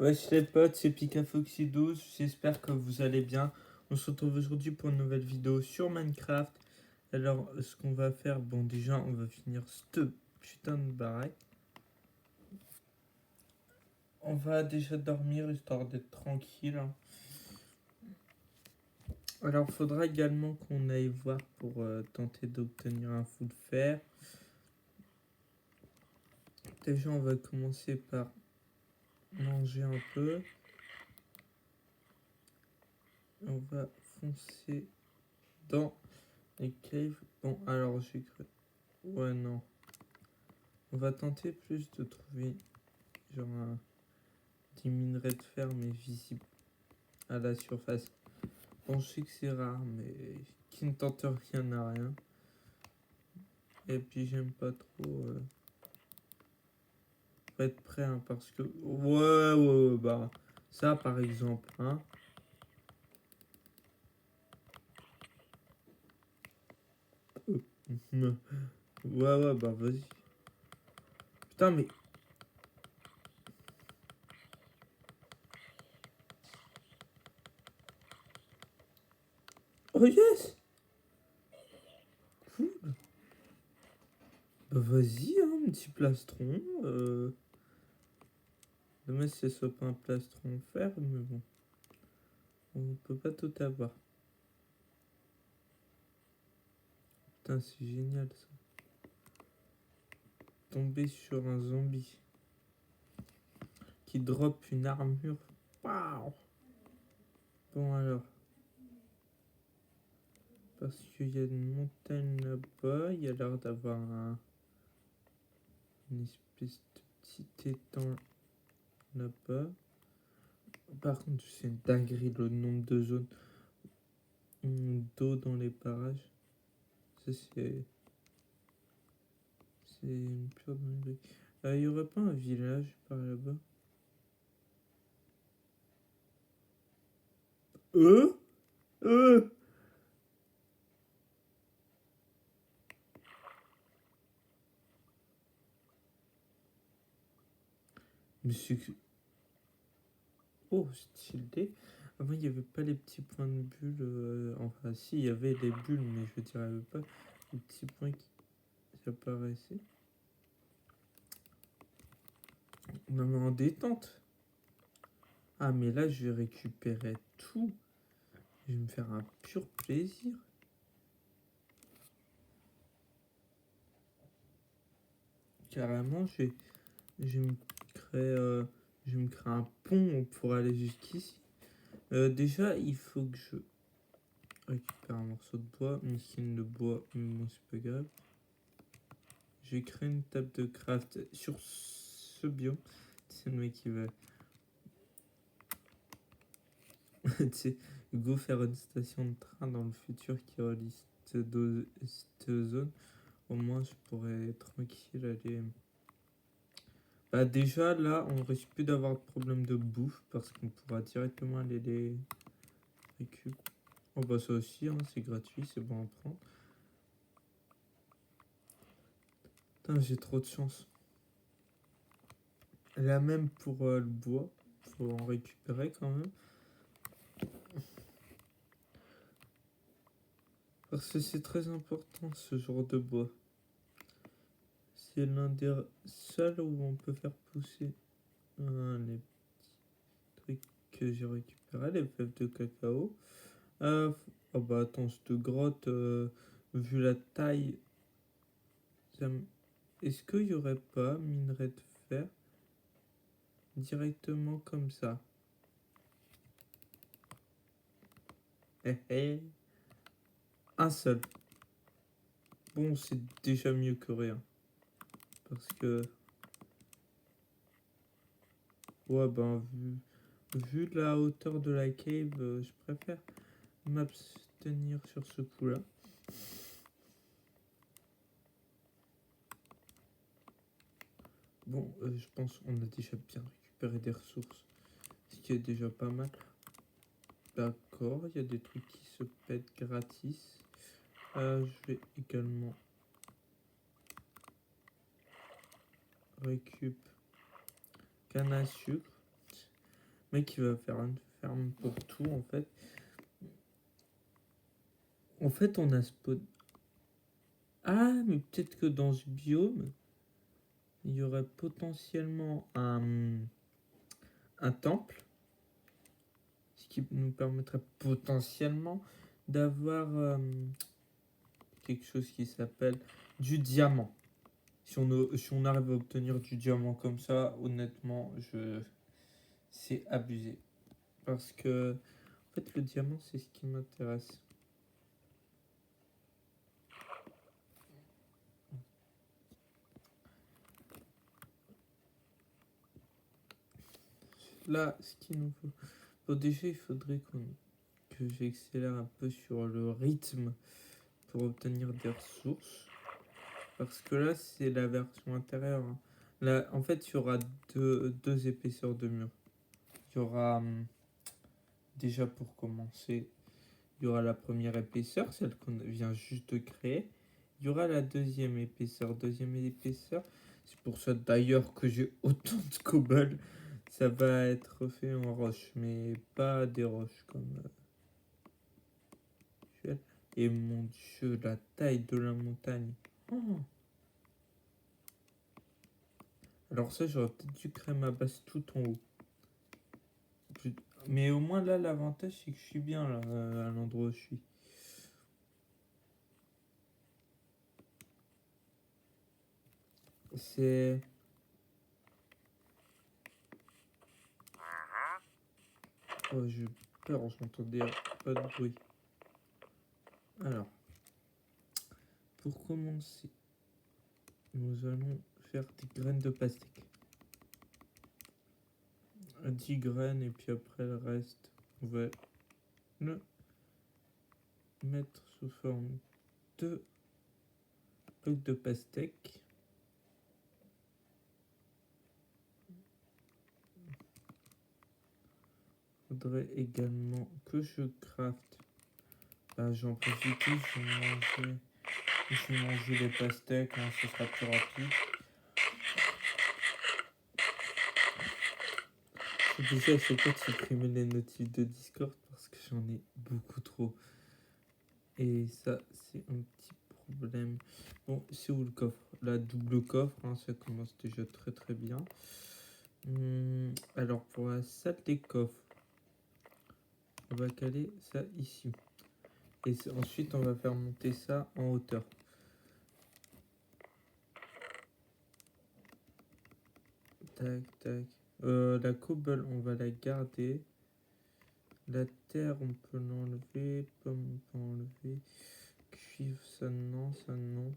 Wesh les potes, c'est PikaFoxy12, j'espère que vous allez bien. On se retrouve aujourd'hui pour une nouvelle vidéo sur Minecraft. Alors, ce qu'on va faire, bon déjà, on va finir cette putain de baraque. On va déjà dormir, histoire d'être tranquille, hein. Alors, faudra également qu'on aille voir pour tenter d'obtenir un full fer. Déjà, on va commencer par manger un peu. On va foncer dans les caves. Bon, alors j'ai cru... Ouais, non. On va tenter plus de trouver genre des minerais de fer mais visibles à la surface. Bon, je sais que c'est rare mais qui ne tente rien n'a rien. Et puis j'aime pas trop être prêt hein, parce que... Ouais, bah ça par exemple, hein. Ouais, bah vas-y. Putain mais... Oh yes. Cool. Bah vas-y, hein, un petit plastron. Dommage que ce soit pas un plastron fer, mais bon. On peut pas tout avoir. Putain, c'est génial ça. Tomber sur un zombie qui drop une armure. Waouh. Bon alors. Parce qu'il y a une montagne là-bas. Il y a l'air d'avoir une espèce de petit étang là-bas. Par contre, c'est une dinguerie le nombre de zones d'eau dans les parages. Ça, c'est une pure dinguerie. Il y aurait pas un village par là-bas? Euh Euh Mais c'est que... Oh, stylé. Avant, il n'y avait pas les petits points de bulles. Enfin, si, il y avait les bulles, mais je dirais pas les petits points qui apparaissaient. Non, mais en détente. Ah, mais là, je vais récupérer tout. Je vais me faire un pur plaisir. Carrément, je vais me créer, je vais me créer un pont pour aller jusqu'ici. Déjà, il faut que je récupère un morceau de bois, une skin de bois, mais bon, c'est pas grave. Je vais créer une table de craft sur ce biome. C'est le mec qui va. Tu sais, go faire une station de train dans le futur qui relie cette zone. Au moins, je pourrais être tranquille aller. Bah, déjà là, on risque plus d'avoir de problème de bouffe parce qu'on pourra directement aller les récup. Oh, bah, ça aussi, hein, c'est gratuit, c'est bon à prendre. Putain, j'ai trop de chance. Là, même pour le bois, faut en récupérer quand même. Parce que c'est très important ce genre de bois. C'est l'un des seuls où on peut faire pousser les trucs que j'ai récupérés, les fèves de cacao. Oh bah attends, cette grotte, vu la taille, est-ce qu'il n'y aurait pas minerai de fer directement comme ça? Un seul. Bon, c'est déjà mieux que rien. Parce que... Ouais, ben, vu la hauteur de la cave, je préfère m'abstenir sur ce coup-là. Bon, je pense qu'on a déjà bien récupéré des ressources. Ce qui est déjà pas mal. D'accord, il y a des trucs qui se pètent gratis. Je vais également récup canne à sucre. mec il va faire une ferme pour tout en fait. En fait, on a spawn. Ah, mais peut-être que dans ce biome, il y aurait potentiellement un temple, ce qui nous permettrait potentiellement d'avoir quelque chose qui s'appelle du diamant. Si on arrive à obtenir du diamant comme ça, honnêtement, c'est abusé. Parce que, en fait, le diamant, c'est ce qui m'intéresse. Là, ce qu'il nous faut. Bon, déjà, il faudrait que j'accélère un peu sur le rythme pour obtenir des ressources. Parce que là, c'est la version intérieure, hein. Là, en fait, il y aura deux épaisseurs de mur. Il y aura, déjà pour commencer, il y aura la première épaisseur, celle qu'on vient juste de créer. Il y aura la deuxième épaisseur. Deuxième épaisseur, c'est pour ça d'ailleurs que j'ai autant de cobble. Ça va être fait en roche, mais pas des roches comme actuelles. Et mon dieu, la taille de la montagne. Oh. Alors ça, j'aurais peut-être dû créer ma base tout en haut. Mais au moins là, l'avantage, c'est que je suis bien là, à l'endroit où je suis. C'est... Oh, j'ai peur, j'entendais pas de bruit. Alors, pour commencer, nous allons faire des graines de pastèque. 10 graines et puis après le reste, on va le mettre sous forme de blocs de pastèque. Il faudrait également que je craft. Bah, j'en profite, je vais manger les pastèques, hein, ce sera plus rapide. Déjà, il faut pas supprimer les notifs de Discord parce que j'en ai beaucoup trop. Et ça, c'est un petit problème. Bon, c'est où le coffre? La double coffre, hein, ça commence déjà très très bien. Alors, pour la salle des coffres, on va caler ça ici. Et ensuite, on va faire monter ça en hauteur. Tac, tac. La cobble, on va la garder. La terre, on peut l'enlever. Pomme, on peut enlever. Cuivre, ça non, ça non.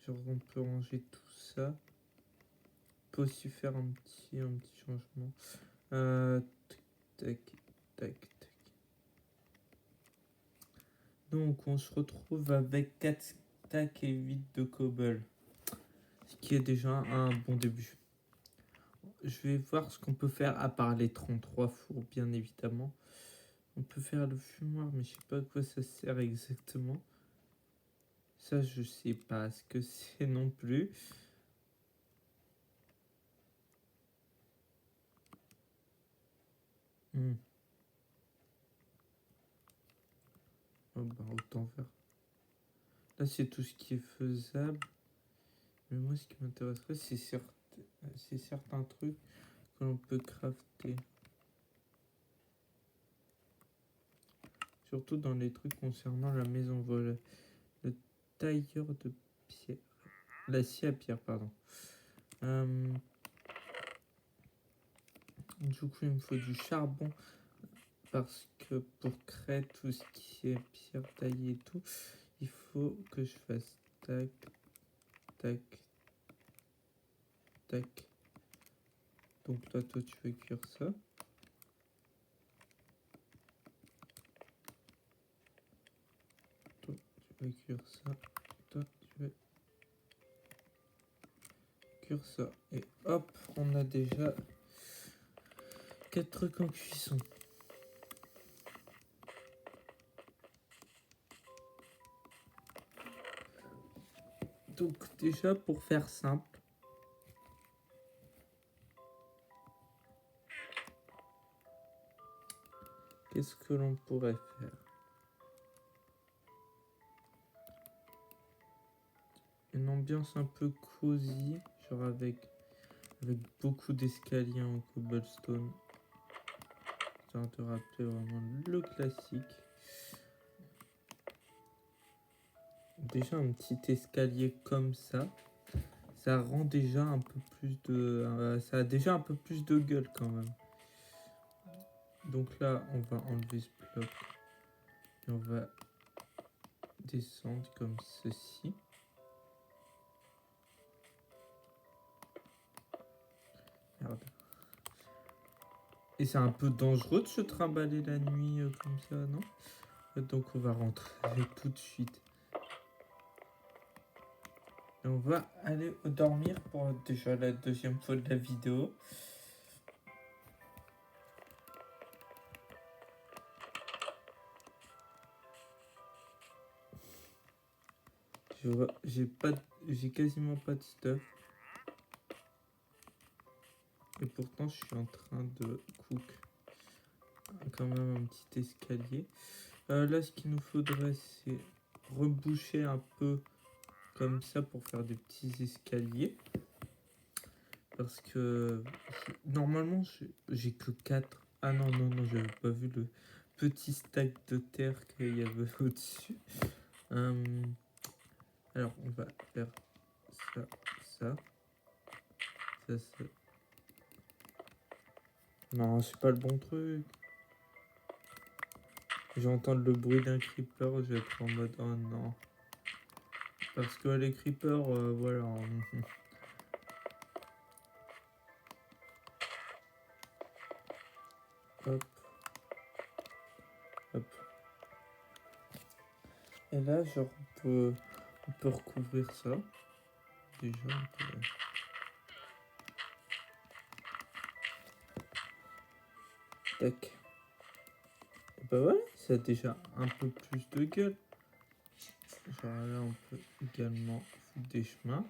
Genre, on peut ranger tout ça. On peut aussi faire un petit changement. Tac, tac, tac. Donc, on se retrouve avec 4 stacks et 8 de cobble. Ce qui est déjà un bon début. Je vais voir ce qu'on peut faire à part les 33 fours, bien évidemment. On peut faire le fumoir, mais je sais pas à quoi ça sert exactement. Ça, je sais pas ce que c'est non plus. Oh bah, autant faire. Là, c'est tout ce qui est faisable. Mais moi, ce qui m'intéresserait, c'est certains trucs que l'on peut crafter. Surtout dans les trucs concernant la maison volée. Le tailleur de pierre. L'acier à pierre, pardon. Du coup, il me faut du charbon. Parce que pour créer tout ce qui est pierre taillée et tout, il faut que je fasse tac, tac, tac. Donc là, toi, tu vas cuire ça. Toi, tu vas cuire ça. Toi, tu vas cuire ça. Et hop, on a déjà 4 trucs en cuisson. Donc déjà, pour faire simple, Qu'est-ce que l'on pourrait faire? Une ambiance un peu cosy, genre avec beaucoup d'escaliers en cobblestone. Ça va te rappeler vraiment le classique. Déjà un petit escalier comme ça rend déjà un peu plus de... ça a déjà un peu plus de gueule quand même. Donc là, on va enlever ce bloc. Et on va descendre comme ceci. Merde. Et c'est un peu dangereux de se trimballer la nuit comme ça, non? Donc on va rentrer tout de suite. Et on va aller dormir pour déjà la deuxième fois de la vidéo. J'ai quasiment pas de stuff. Et pourtant je suis en train de cook quand même un petit escalier. Là ce qu'il nous faudrait c'est reboucher un peu comme ça pour faire des petits escaliers. Parce que normalement j'ai que 4. Ah non, j'avais pas vu le petit stack de terre qu'il y avait au-dessus. Alors on va faire ça. Non, c'est pas le bon truc. Je vais entendre le bruit d'un creeper, je vais être en mode oh non. Parce que les creepers, voilà. Hop. Hop. Et là, genre, on peut recouvrir ça. Déjà, on peut... Tac. Et bah voilà, ça a déjà un peu plus de gueule. Genre là, on peut également foutre des chemins.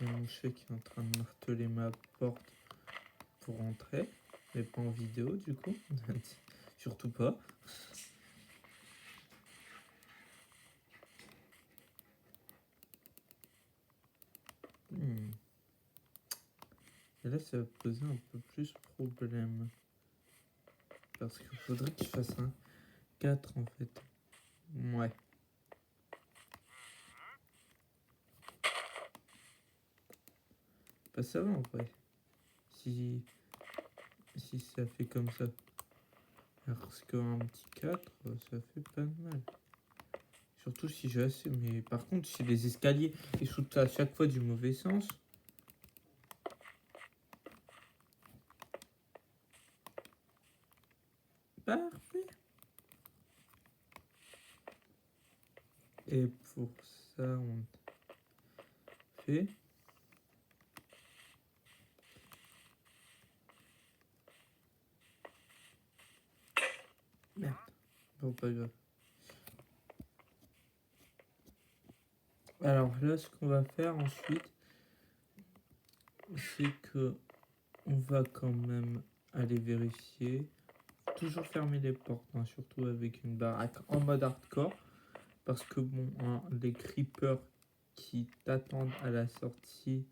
Il y a mon chat qui est en train de marteler ma porte pour entrer. Mais pas en vidéo, du coup. Surtout pas. Et là, ça va poser un peu plus problème. Parce qu'il faudrait qu'il fasse un 4 en fait. Ouais. Bah ça va en vrai. Si ça fait comme ça. Parce qu'un petit 4, ça fait pas de mal. Surtout si j'ai assez. Mais par contre, si les escaliers ils sautent à chaque fois du mauvais sens. Parfait. Et pour ça, on fait. Merde. Bon, pas grave. Alors là, ce qu'on va faire ensuite, c'est que on va quand même aller vérifier. Toujours fermer les portes, hein, surtout avec une baraque en mode hardcore. Parce que bon, hein, les creepers qui t'attendent à la sortie,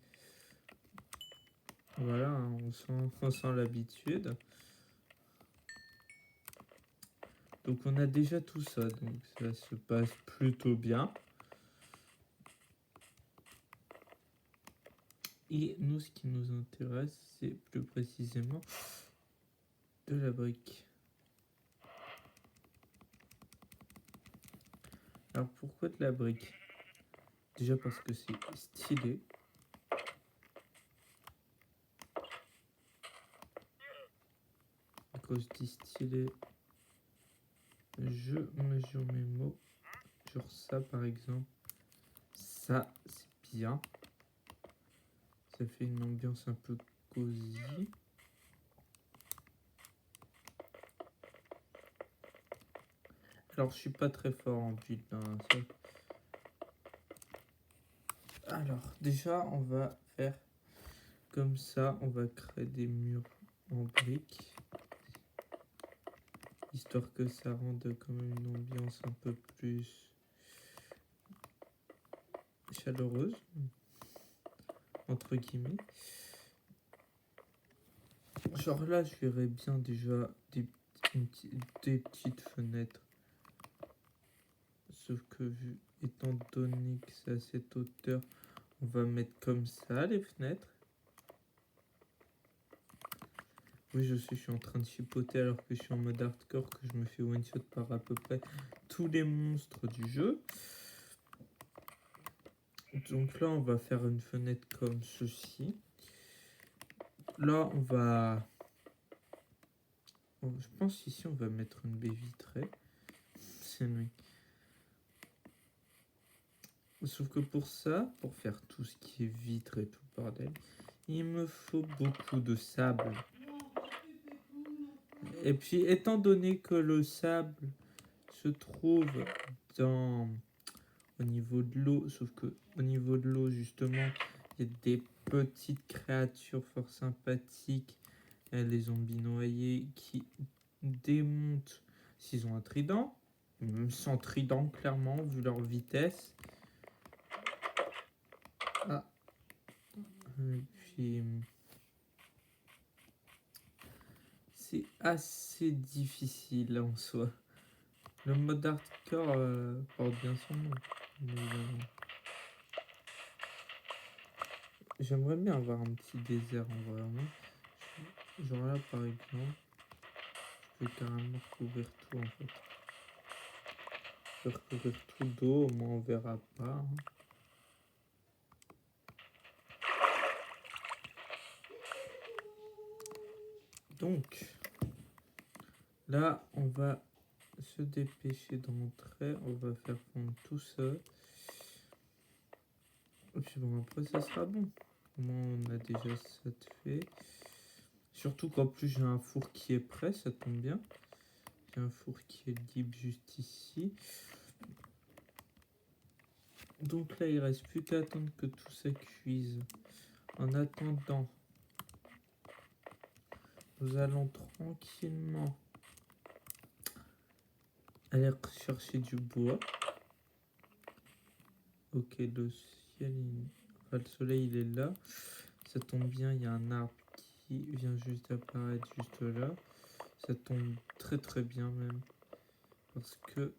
voilà, hein, on sent l'habitude. Donc on a déjà tout ça, donc ça se passe plutôt bien. Et nous, ce qui nous intéresse, c'est plus précisément de la brique. Alors pourquoi de la brique? Déjà parce que c'est stylé. Quand je dis stylé, je mesure mes mots. Genre ça par exemple. Ça, c'est bien. Ça fait une ambiance un peu cosy. Alors, je suis pas très fort en build. Hein, alors, déjà, on va faire comme ça. On va créer des murs en briques. histoire que ça rende quand même une ambiance un peu plus chaleureuse, entre guillemets. Genre là, je verrais bien déjà des petites fenêtres. Sauf que vu, étant donné que c'est à cette hauteur, on va mettre comme ça les fenêtres. Oui, je suis en train de chipoter alors que je suis en mode hardcore, que je me fais one-shot par à peu près tous les monstres du jeu. Donc là, on va faire une fenêtre comme ceci. Là, je pense ici, on va mettre une baie vitrée. C'est mieux. Sauf que pour ça, pour faire tout ce qui est vitre et tout le bordel, il me faut beaucoup de sable. Et puis, étant donné que le sable se trouve au niveau de l'eau, sauf que au niveau de l'eau, justement, il y a des petites créatures fort sympathiques, les zombies noyés, qui démontent s'ils ont un trident, même sans trident, clairement, vu leur vitesse. Ah. Et puis, c'est assez difficile en soi. Le mode hardcore porte bien son nom. J'aimerais bien avoir un petit désert en vrai. Genre là par exemple, je peux carrément recouvrir tout en fait. Je vais recouvrir tout d'eau, au moins on verra pas. Hein. Donc, là on va se dépêcher d'entrer, on va faire fondre tout ça. Et puis bon, après ça sera bon. Au moins on a déjà ça de fait. Surtout qu'en plus j'ai un four qui est prêt, ça tombe bien. J'ai un four qui est libre juste ici. Donc là il reste plus qu'à attendre que tout ça cuise. En attendant, nous allons tranquillement aller chercher du bois. Ok, le ciel, enfin, le soleil il est là. Ça tombe bien, il y a un arbre qui vient juste d'apparaître juste là. Ça tombe très très bien même. Parce que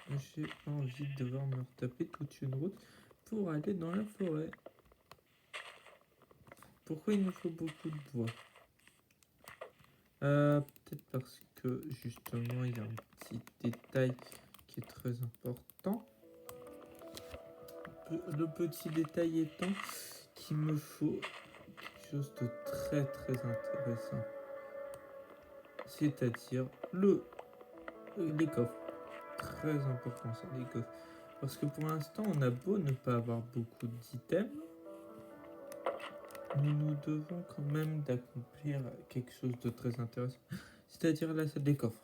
j'ai envie de devoir me retaper toute une route pour aller dans la forêt. Pourquoi il nous faut beaucoup de bois? Peut-être parce que justement il y a un petit détail qui est très important. Le petit détail étant qu'il me faut quelque chose de très très intéressant. C'est-à-dire les coffres. Très important ça, les coffres. Parce que pour l'instant, on a beau ne pas avoir beaucoup d'items, nous devons quand même d'accomplir quelque chose de très intéressant. C'est-à-dire la salle des coffres.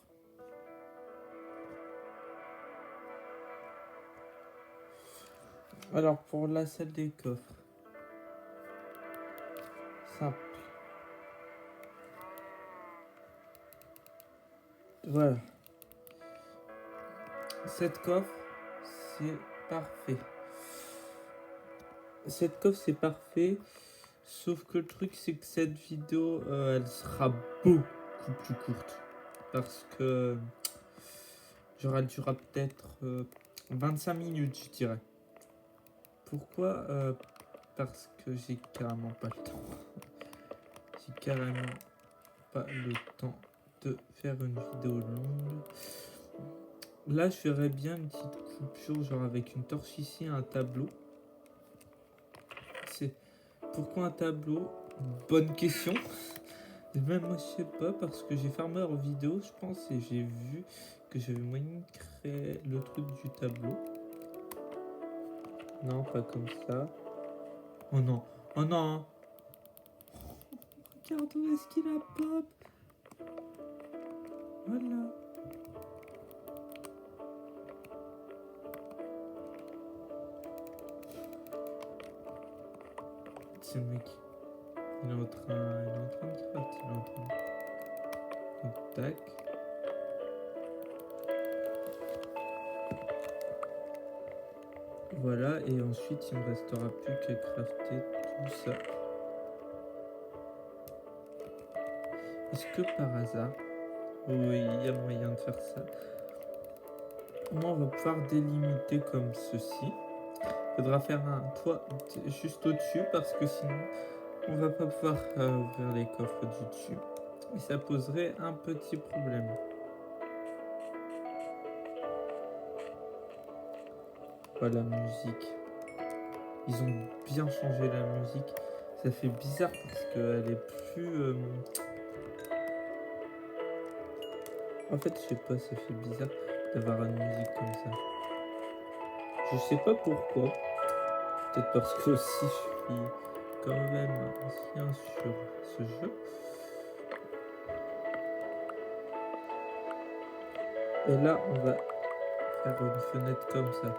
Alors pour la salle des coffres, simple. Voilà. Cette coffre, c'est parfait. Cette coffre, c'est parfait. Sauf que le truc, c'est que cette vidéo, elle sera beaucoup plus courte. Parce que genre, elle durera peut-être 25 minutes, je dirais. Pourquoi Parce que j'ai carrément pas le temps. J'ai carrément pas le temps de faire une vidéo longue. Là, je ferais bien une petite coupure, genre avec une torche ici, un tableau. C'est pourquoi un tableau? Bonne question. Même moi, je sais pas, parce que j'ai farmé leur vidéo, je pense, et j'ai vu que j'avais moyen de créer le truc du tableau. Non, pas comme ça. Oh non, oh non. Regarde où est-ce qu'il a pop. Voilà. Ce mec, il est en train de craft, il est en train de... Donc, tac. Voilà, et ensuite il me restera plus qu'à crafter tout ça. Est-ce que par hasard, oui, il y a moyen de faire ça. Au moins on va pouvoir délimiter comme ceci. Il faudra faire un toit juste au-dessus parce que sinon on va pas pouvoir ouvrir les coffres du dessus. Et ça poserait un petit problème. Voilà la musique. Ils ont bien changé la musique. Ça fait bizarre parce qu'elle est plus... En fait, je sais pas, ça fait bizarre d'avoir une musique comme ça. Je sais pas pourquoi. Peut-être parce que aussi je suis quand même ancien sur ce jeu. Et là, on va faire une fenêtre comme ça.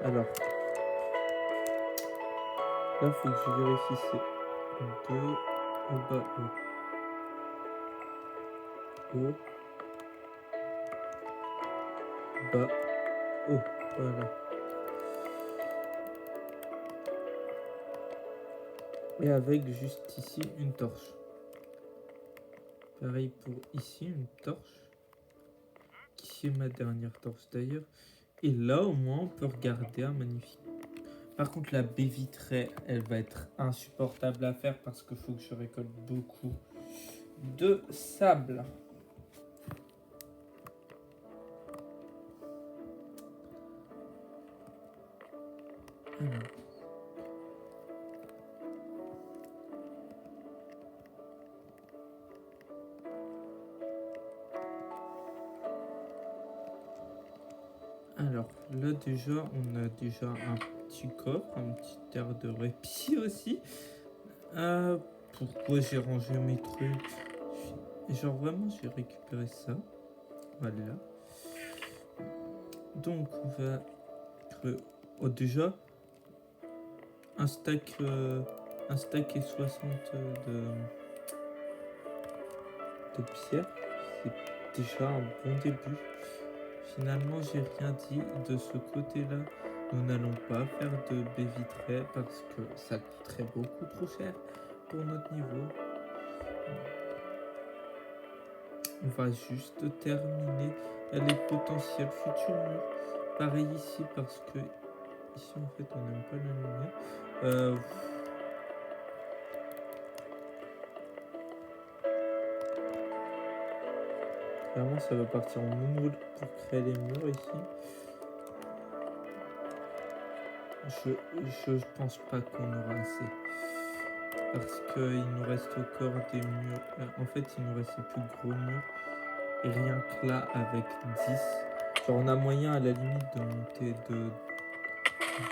Alors, là, faut que je vérifie c'est 2 en bas, haut, bas, haut. Voilà. Et avec juste ici une torche. Pareil pour ici, une torche. Qui est ma dernière torche d'ailleurs. Et là, au moins, on peut regarder un magnifique. Par contre, la baie vitrée, elle va être insupportable à faire parce qu'il faut que je récolte beaucoup de sable. Alors, là déjà, on a déjà un petit coffre, un petit air de répit aussi. Pourquoi j'ai rangé mes trucs? Genre vraiment, j'ai récupéré ça. Voilà. Donc, on va creuser. Oh, déjà, un stack et 60 de pierre. C'est déjà un bon début. Finalement, j'ai rien dit de ce côté-là. Nous n'allons pas faire de baie vitrée parce que ça coûterait beaucoup trop cher pour notre niveau. On va juste terminer les potentiels futurs murs. Pareil ici parce que ici en fait on n'aime pas la lumière. Clairement ça va partir en moonwall pour créer les murs ici. Je pense pas qu'on aura assez. Parce qu'il nous reste encore des murs. En fait, il nous reste les plus gros murs. Et rien que là, avec 10, genre on a moyen à la limite de monter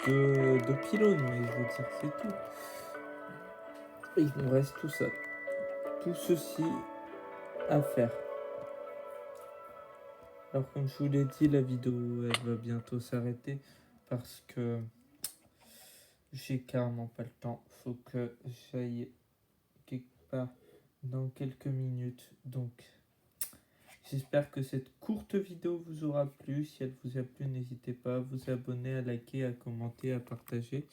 de pylônes, mais je veux dire, c'est tout. Et il nous reste tout ça. Tout ceci à faire. Alors, comme je vous l'ai dit, la vidéo, elle va bientôt s'arrêter parce que j'ai carrément pas le temps. Faut que j'aille quelque part dans quelques minutes. Donc, j'espère que cette courte vidéo vous aura plu. Si elle vous a plu, n'hésitez pas à vous abonner, à liker, à commenter, à partager.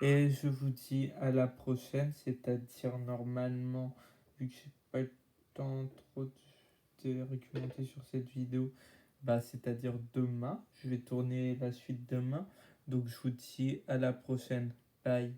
Et je vous dis à la prochaine, c'est-à-dire normalement, vu que j'ai pas eu le temps trop de recommander sur cette vidéo, bah c'est-à-dire demain. Je vais tourner la suite demain. Donc je vous dis à la prochaine. Bye.